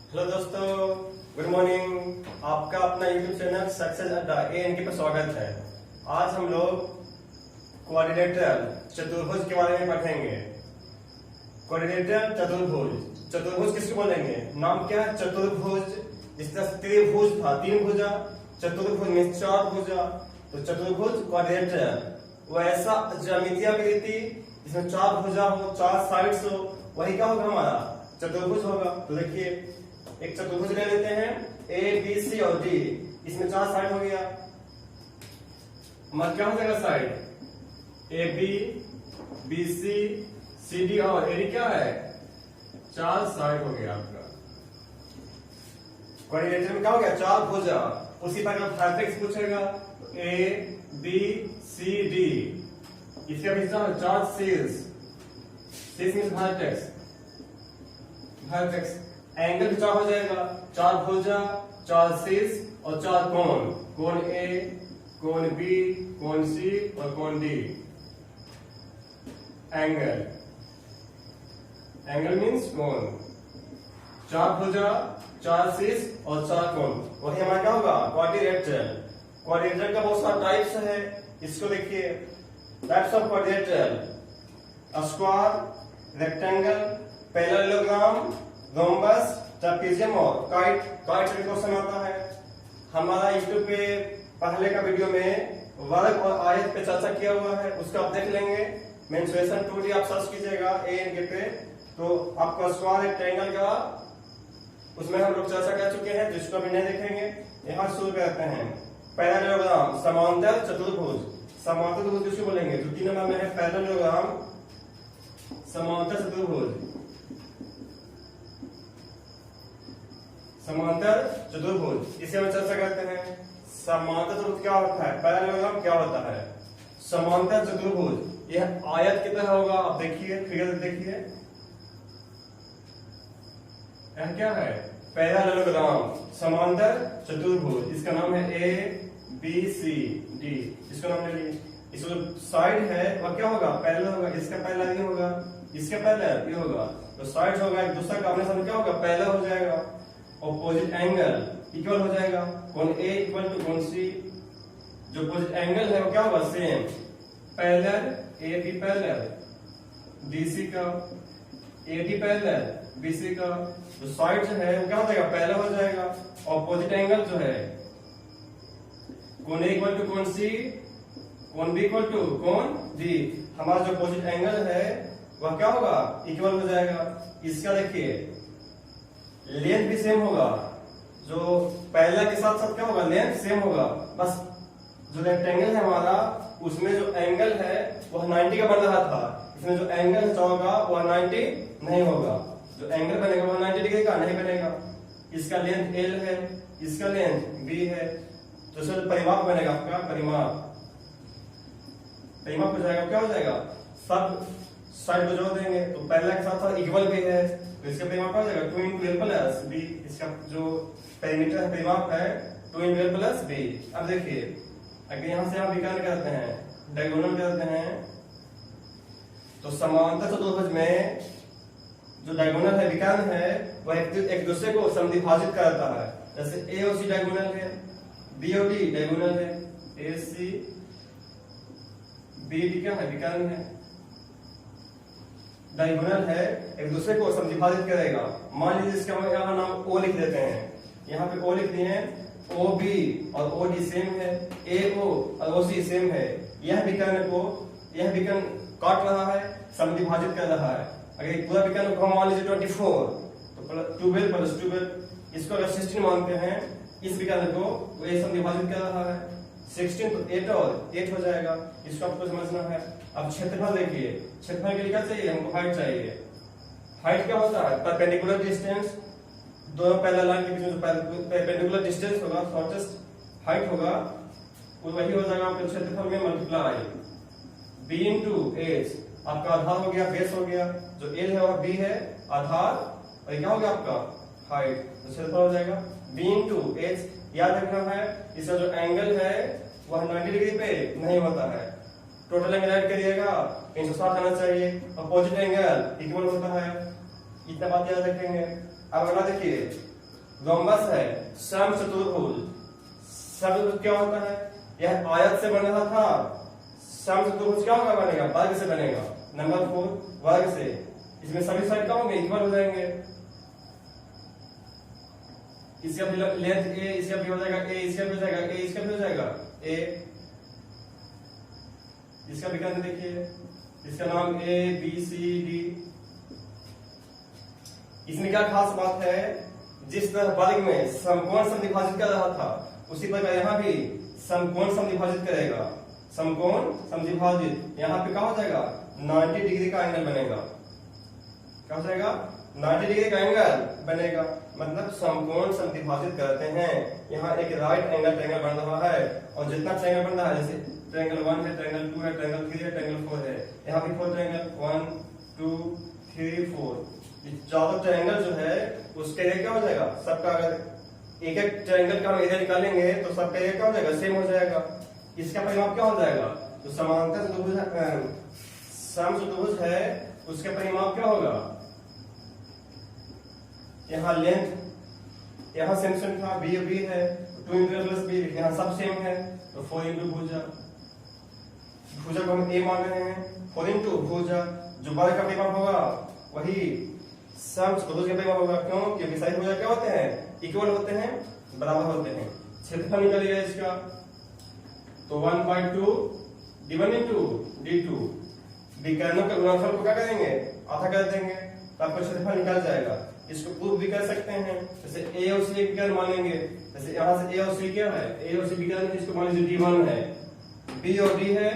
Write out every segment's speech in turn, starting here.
Hello दोस्तों, good morning. आपका अपना यूट्यूब चैनल सक्सेस अड्डा ANK पर स्वागत है। आज हम लोग क्वाड्रिलेटरल चतुर्भुज के बारे में पढ़ेंगे। क्वाड्रिलेटरल चतुर्भुज, चतुर्भुज किसको बोलेंगे? नाम क्या है? चतुर्भुज। जिस तरह त्रिभुज था, तीन भुजा, चतुर्भुज में चार भुजा, तो चतुर्भुज क्वाड्रिलेटरल। वैसा ज्यामितीय आकृति जिसमें चार भुजा हो, चार साइड्स हो, वही क्या होगा? हमारा चतुर्भुज होगा। तो देखिए, एक चतुर्भुज ले लेते हैं ABC और D। इसमें चार साइड हो गया। हमारा क्या हो जाएगा? साइड AB, BC, CD और AD क्या है? चार साइड हो गया आपका। क्वाड्रिलेटरल में क्या हो गया? चार भुजा। उसी पर अगर वर्टेक्स पूछेगा तो ABCD, इसका भी चार seals. Seals means vertex. Vertex angle भी चार हो जाएगा। चार भुजा, चार सील्स और चार कोण। कोण A, कोण B, कोण C और कोण D। एंगल, एंगल मींस कोण। चार भुजा, चार सील्स और चार कोण, वही हमारा क्या होगा? क्वाड्रिलेटरल। क्वाड्रिलेटरल का बहुत सारा टाइप्स है। इसको देखिए, types of quadrilateral: square, rectangle, parallelogram, rhombus, trapezium और काइट। काइट का क्वेश्चन आता है। हमारा यूट्यूब पे पहले का वीडियो में वर्ग और आयत पे चर्चा किया हुआ है, उसका आप देख लेंगे। मेंसुरेशन 2D आप सर्च कीजिएगा ANK पे, तो आपको स्क्वायर रेक्टेंगल का उसमें हम लोग चर्चा कर चुके हैं, जिसको अभी नहीं देखेंगे। यहाँ शुरू करते हैं। पैरेललोग्राम, समांतर चतुर्भुज। समांतर चतुर्भुज किसको बोलेंगे? जो 3 नंबर में है पैरेललोग्राम, समांतर चतुर्भुज। समांतर चतुर्भुज, इसे हम चर्चा करते हैं। समांतर चतुर्भुज क्या होता है? पैरेललोग्राम क्या होता है? समांतर चतुर्भुज यह आयत की तरह होगा। आप देखिए, फिगर देखिए, यह क्या है? पैरेललोग्राम, समांतर चतुर्भुज। इसका नाम है ABCD। इसका नाम ले लीजिए। इसका जो साइड है वह क्या होगा? पैरेलल होगा। इसका पैरेलल ये होगा, इसका पैरेलल ये होगा। तो साइड होगा एक दूसरा का आमने सामने, क्या होगा? पैरेलल हो जाएगा। ऑपोजिट एंगल इक्वल हो जाएगा। कोण A इक्वल टू कोण C। जो ऑपोजिट एंगल है वो क्या होगा? Same. Parallel AB parallel DC का, AD पैरेलल BC का। जो साइड जो है वो क्या हो जाएगा? पैरेलल हो जाएगा। ऑपोजिट एंगल जो है, कोण A इक्वल टू कोण C, कोण B इक्वल टू कोण D। हमारा जो ऑपोजिट एंगल है वह क्या होगा? इक्वल हो जाएगा। इसका देखिए, लेंथ भी सेम होगा। जो पैरेलल के साथ साथ क्या होगा? लेंथ सेम होगा। बस जो रेक्टेंगल है हमारा, उसमें जो एंगल है वह 90 का बन रहा था। इसमें जो एंगल होगा वह 90 नहीं होगा। जो एंगल बनेगा वह 90 डिग्री का नहीं बनेगा। इसका लेंथ L है, इसका लेंथ B है। तो सर परिमाप बनेगा आपका, परिमाप। परिमाप हो जाएगा, क्या हो जाएगा? सब साइड को जोड़ देंगे तो पैरेलल के साथ साथ इक्वल भी है, तो इसका परिमाप हो जाएगा 2 × L प्लस B। इसका जो पेरीमीटर है, परिमाप है 2 × L प्लस B। अब देखिए, अगर यहां से हम विकर्ण करते हैं, डायगोनल करते हैं, तो समांतर चतुर्भुज में जो डायगोनल है, विकर्ण है, वह एक दूसरे को समद्विभाजित करता है। जैसे A और C डायगोनल है, B और D डायगोनल है, AC BD क्या है? विकर्ण है, डायगोनल है, एक दूसरे को समद्विभाजित करेगा। मान लीजिए इसका हम यहाँ नाम O लिख देते हैं। यहाँ पे O लिख दिए, OB और OD सेम है, AO और OC सेम है। यह विकर्ण काट रहा है, समद्विभाजित कर रहा है। अगर एक पूरा विकर्ण को हम मान लीजिए 24, तो 12 प्लस 12, इसको अगर 16 मानते हैं, इस विकर्ण को वो ये समद्विभाजित कर रहा है। 16 तो 8 और 8 हो जाएगा। इसको आपको समझना है। अब क्षेत्रफल देखिए, क्षेत्रफल के लिए क्या चाहिए? हमको हाइट चाहिए। हाइट क्या होता है? परपेंडिकुलर डिस्टेंस, दोनों पैरेलल लाइन के बीच में जो परपेंडिकुलर डिस्टेंस होगा, शॉर्टेस्ट हाइट होगा, वो वही हो जाएगा आपके क्षेत्रफल में मल्टीप्लाई B × H। आपका आधार हो गया, बेस हो गया। जो L है वह B है, आधार, और क्या हो गया आपका? हाइट। तो क्षेत्रफल हो जाएगा B × H। याद रखना है, इसका जो एंगल है वह 90 डिग्री पे नहीं होता है। टोटल एंगल ऐड करिएगा 360 आना चाहिए। अपोजिट एंगल इक्वल होता है। इतना बात याद रखेंगे। अब अगला देखिए, रोम्बस है, समचतुर्भुज। समचतुर्भुज क्या होता है? यह आयत से बन रहा था, समचतुर्भुज क्या होगा? बनेगा वर्ग से बनेगा। नंबर 4 वर्ग से, इसमें सभी साइड क्या होंगे? इक्वल हो जाएंगे। इसका भी लेंथ ए, इसका भी हो जाएगा ए, इसका भी हो जाएगा ए, इसका भी हो जाएगा ए। इसका विकर्ण देखिए, इसका नाम ए बी सी डी। इसमें क्या खास बात है? जिस तरह वर्ग में समकोण समद्विभाजित कर रहा था, उसी प्रकार यहाँ भी समकोण समद्विभाजित करेगा। समकोण समद्विभाजित, यहाँ पे क्या हो जाएगा? 90 डिग्री का एंगल बनेगा। क्या हो जाएगा? 90 डिग्री का एंगल बनेगा। मतलब समकोण समद्विभाजित करते हैं। यहाँ एक राइट एंगल ट्रायंगल बन रहा है, और जितना ट्रायंगल बन रहा है, जैसे ट्रायंगल 1 है, ट्रायंगल 2 है, ट्रायंगल 3 है, ट्रायंगल 4 है, यहाँ भी 4 ट्रायंगल 1 2 3 4। चारों ट्रायंगल जो है उसके एरिया क्या हो जाएगा? सबका अगर एक एक ट्रायंगल का हम एरिया निकालेंगे तो सबका एरिया क्या हो जाएगा? सेम हो जाएगा। इसका परिमाप क्या हो जाएगा? तो समांतर चतुर्भुज समचतुर्भुज है, उसके परिमाप क्या होगा? यहाँ लेंथ, यहाँ सेम सेम था, बी बी है, 2 इंटू ए प्लस बी, यहाँ सब सेम है, तो 4 इंटू भुजा। भुजा को हम ए मान रहे हैं, 4 इंटू भुजा। जो वर्ग का परिमाप होगा वही समचतुर्भुज का परिमाप होगा। क्यों? क्योंकि साइड भुजा क्या होते हैं? इक्वल होते हैं, बराबर होते हैं। क्षेत्रफल निकलेगा इसका, तो 1/2 d1 इंटू d2। विकर्णों के गुणनफल को क्या करेंगे? आधा कर देंगे, तो आपका क्षेत्रफल निकल जाएगा। इसको प्रूफ भी कर सकते हैं, जैसे ए और सी विकर्ण मानेंगे। जैसे यहाँ से ए और सी क्या है? ए और सी विकर्ण, इसको मान लीजिए d1 है, बी और डी है,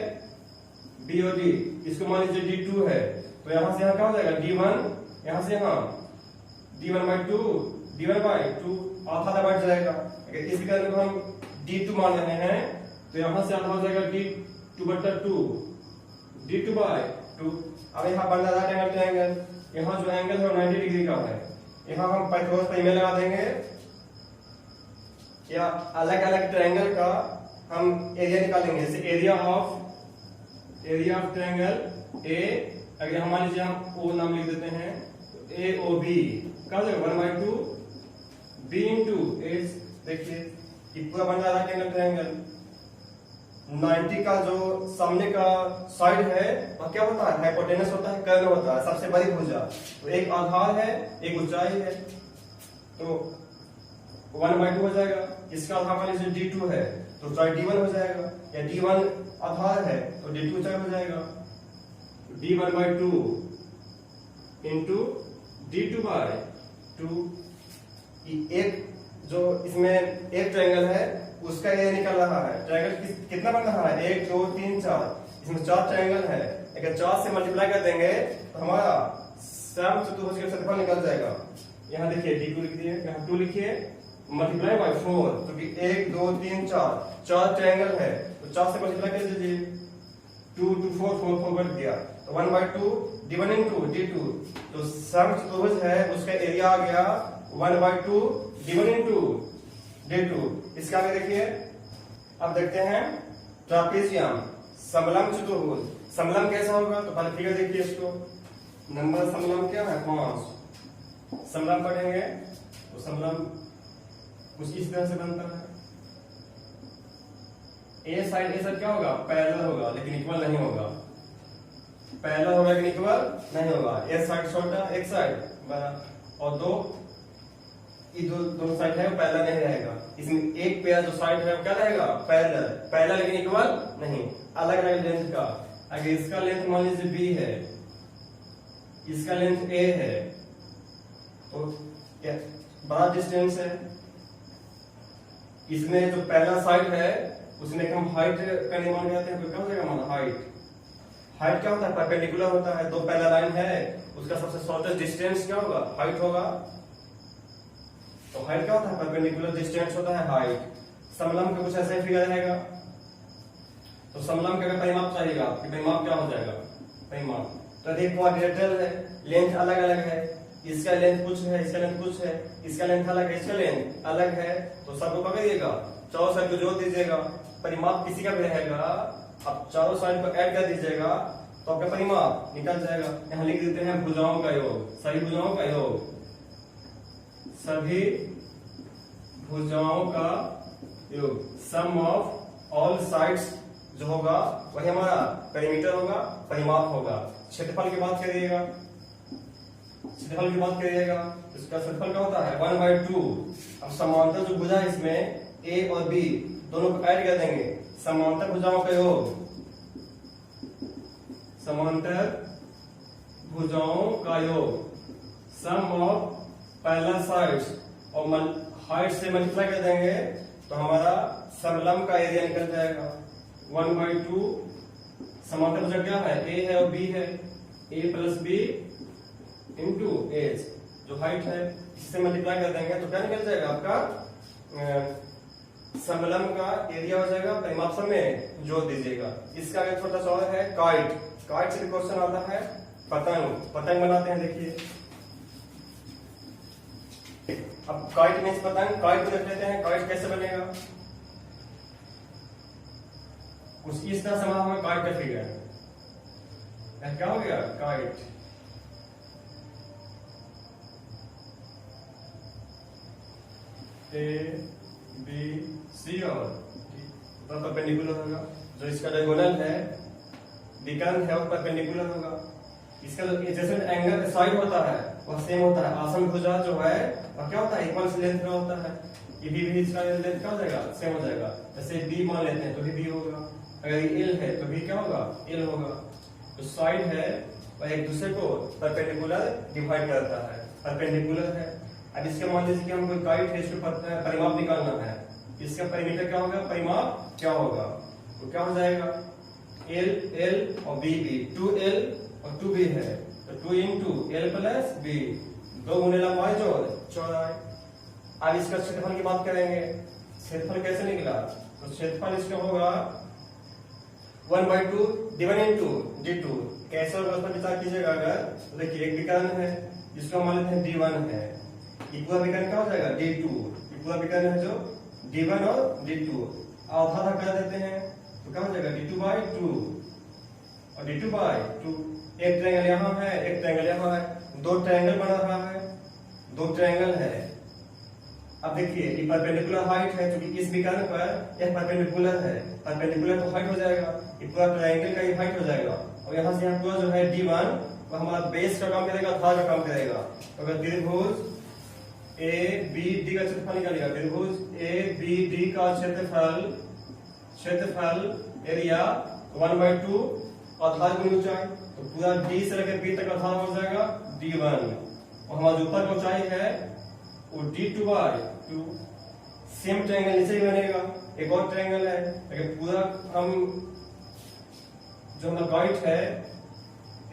बी और डी, इसको मान लीजिए d2 है। तो यहाँ से यहाँ क्या हो जाएगा? d1, यहाँ से यहाँ d1/2, d1/2 आधा बढ़ जाएगा। अगर इस विकर्ण को हम d2 मान रहे हैं, तो यहाँ से आधा हो जाएगा d2/2, d2/2। अब यहाँ बन रहा है ट्रायंगल, यहाँ जो एंगल है 90 डिग्री का है। यहाँ हम पाइथागोरस का प्रमेय लगा देंगे, या अलग अलग ट्रायंगल का हम एरिया निकालेंगे। जैसे एरिया ऑफ ट्रायंगल ए, अगर हम मान लीजिए हम ओ नाम लिख देते हैं, तो ए ओ बी क्या हो जाएगा? 1/2 बी इंटू एच। देखिए ये पूरा बन रहा है ट्रायंगल। 90 का जो सामने का साइड है वह क्या होता है? हाइपोटेनस होता है, कर्ण होता है, सबसे बड़ी भुजा। तो एक आधार है, एक ऊंचाई है, तो 1/2 हो जाएगा। इसका आधार मान लीजिए d2 है, तो ऊंचाई d1 हो जाएगा, या d1 आधार है तो d2 ऊंचाई हो जाएगा। d1/2 into d2/2। एक जो इसमें एक ट्रायंगल है उसका एरिया निकल रहा है। ट्रायंगल कितना बन रहा है? 1 2 3 4, इसमें 4 ट्रायंगल है। अगर 4 से मल्टीप्लाई कर देंगे तो हमारा समचतुर्भुज का क्षेत्रफल निकल जाएगा। यहाँ देखिए d2 लिख दिए, यहाँ 2 लिखिए, मल्टीप्लाई बाय 4, क्योंकि 1 2 3 4 ट्रायंगल है, तो 4 से मल्टीप्लाई कर दीजिए, 2 2 4 4 4 बढ़ गया, तो 1/2 d1 इंटू d2। तो समचतुर्भुज है, उसका एरिया आ गया 1/2 d1 इंटू d2। इसका आगे देखिए, अब देखते हैं ट्रापेजियम, समलंब चतुर्भुज। समलंब कैसा होगा? तो पहले फिगर देखिए इसको। नंबर समलंब क्या है? 5। समलंब पढ़ेंगे तो समलंब कुछ इस तरह से बनता है। ए साइड क्या होगा? पैरेलल होगा, लेकिन इक्वल नहीं होगा। पैरेलल होगा लेकिन इक्वल नहीं होगा। ए साइड छोटा, एक साइड बड़ा, और दोनों साइड है वो पैरेलल नहीं रहेगा। इसमें एक पेयर जो साइड है वो क्या रहेगा? पैरेलल लेकिन इक्वल नहीं, अलग अलग लेंथ का। अगर इसका लेंथ मान लीजिए b है, इसका लेंथ a है, तो बड़ा डिस्टेंस है। इसमें जो पहला साइड है उसमें हम हाइट का निर्माण करते हैं, तो क्या हो जाएगा हमारा? हाइट क्या होता है? परपेंडिकुलर होता है। दो पहला लाइन है, उसका सबसे शॉर्टेस्ट डिस्टेंस क्या होगा? हाइट होगा। तो हाइट क्या होता है? परपेंडिकुलर डिस्टेंस होता है हाइट। समलंब का कुछ ऐसा ही फिगर रहेगा। तो समलंब का परिमाप चाहिएगा, कि परिमाप क्या हो जाएगा? परिमाप तो एक क्वाड्रिलेटरल है, लेंथ अलग अलग है। इसका लेंथ कुछ है, इसका लेंथ कुछ है, इसका लेंथ अलग है, इसका लेंथ अलग है, तो सबको पकड़िएगा, चारों साइड को जोड़ दीजिएगा, परिमाप किसी का भी रहेगा। अब चारों साइड को ऐड कर दीजिएगा तो आपका परिमाप निकल जाएगा। यहाँ लिख देते हैं भुजाओं का योग, सभी भुजाओं का योग, सभी भुजाओं का योग, सम ऑफ ऑल साइड्स जो होगा वही हमारा पेरीमीटर होगा, परिमाप होगा। क्षेत्रफल की बात करिएगा, क्षेत्रफल की बात करिएगा, इसका क्षेत्रफल क्या होता है 1/2। अब समांतर जो भुजा है इसमें ए और बी दोनों को ऐड कर देंगे, समांतर भुजाओं का योग, समांतर भुजाओं का योग, सम ऑफ पैरेलल साइड्स और हाइट से मल्टीप्लाई कर देंगे तो हमारा समलंब का एरिया निकल जाएगा 1/2। समांतर भुजा क्या है, ए है और बी है, ए प्लस बी इंटू एच जो हाइट है, इससे मल्टीप्लाई कर देंगे तो क्या निकल जाएगा आपका समलंब का एरिया हो जाएगा। परिमाप में जोड़ दीजिएगा। इसका एक छोटा सा और है काइट, काइट से भी क्वेश्चन आता है पतंग, पतंग बनाते हैं देखिए। अब काइट मीन्स पतंग, काइट को देख लेते हैं काइट कैसे बनेगा। कुछ इस तरह से हमें काइट का फिगर क्या हो गया, काइट ए बी सी और परपेंडिकुलर होगा। जो इसका डायगोनल है, विकर्ण है, वो परपेंडिकुलर होगा। इसका जैसे एंगल साइड होता है वह सेम होता है। आसन भुजा जो है वह क्या होता है, इक्वल लेंथ का होता है। ये भी इसका लेंथ क्या हो जाएगा, सेम हो जाएगा। जैसे बी मान लेते हैं तो भी बी होगा, अगर ये एल है तो भी क्या होगा, एल होगा। तो साइड है वह एक दूसरे को परपेंडिकुलर डिवाइड करता है, परपेंडिकुलर है। अब इसके मान लीजिए कि हम कोई काइट है, इसको परिमाप निकालना है, इसका परिमीटर क्या होगा, परिमाप क्या होगा, तो क्या हो जाएगा एल एल और बी बी, 2l और 2b है तो 2 इंटू एल प्लस बी, 2 गुने लंबाई जो चौड़ाई। अब इसका क्षेत्रफल की बात करेंगे, क्षेत्रफल कैसे निकला, तो क्षेत्रफल इसका होगा 1/2 d1 इंटू d2। कैसे होगा उस पर विचार कीजिएगा। अगर तो देखिए एक विकर्ण है जिसको मान लेते हैं d1 है, पूरा विकर्ण क्या हो जाएगा d2, पूरा विकर्ण है जो d1 और d2 आधा आधा कर देते हैं तो क्या हो जाएगा d2/2 और d2/2। एक ट्रायंगल यहाँ है, एक ट्रायंगल यहाँ है, दो ट्रायंगल बना रहा है, दो ट्रायंगल है। अब देखिए ये परपेंडिकुलर हाइट है, क्योंकि इस विकर्ण पर यह परपेंडिकुलर है, परपेंडिकुलर तो हाइट हो जाएगा, ये पूरा ट्रायंगल का ये हाइट हो जाएगा। और यहाँ से यहाँ पूरा जो है d1 वो हमारा बेस का काम करेगा, आधार का काम करेगा। तो अगर त्रिभुज ए बी डी का क्षेत्रफल निकालेगा, त्रिभुज ए बी डी का क्षेत्रफल एरिया 1/2 आधार गुनी ऊंचाई, तो पूरा डी से लेकर बी तक आधार हो जाएगा d1 और हमारा जो ऊपर का ऊंचाई है वो d2/2। सेम ट्रायंगल नीचे ही बनेगा, एक और ट्रायंगल है। अगर पूरा हम जो हमारा काइट है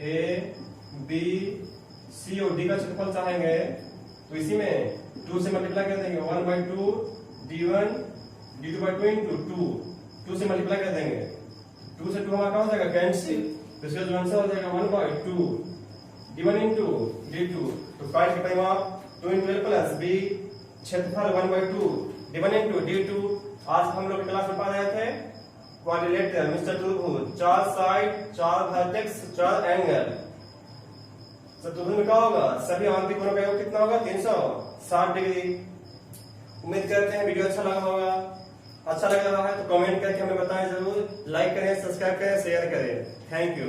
ए बी सी और डी का क्षेत्रफल चाहेंगे तो इसी में 2 से मल्टीप्लाई कर देंगे, 1/2 d1 d2/2 इंटू 2 से मल्टीप्लाई कर देंगे, 2 से 2 हमारा क्या हो जाएगा कैंसिल, तो इसका जो आंसर हो जाएगा 1/2 d1 इंटू d2। तो काइट के परिमाप 2 इंटू एल प्लस बी, क्षेत्रफल 1/2 d1 इंटू d2। आज हम लोग क्लास में पढ़ रहे थे क्वाड्रिलेटरल मिस्टर चतुर्भुज, 4 साइड 4 वर्टेक्स 4 एंगल। चतुर्भुज में क्या होगा, सभी आंतरिक कोणों का योग कितना होगा 360 डिग्री। उम्मीद करते हैं वीडियो अच्छा लगा होगा। अच्छा लग रहा है तो कमेंट करके हमें बताएं जरूर, लाइक करें, सब्सक्राइब करें, शेयर करें। Thank you.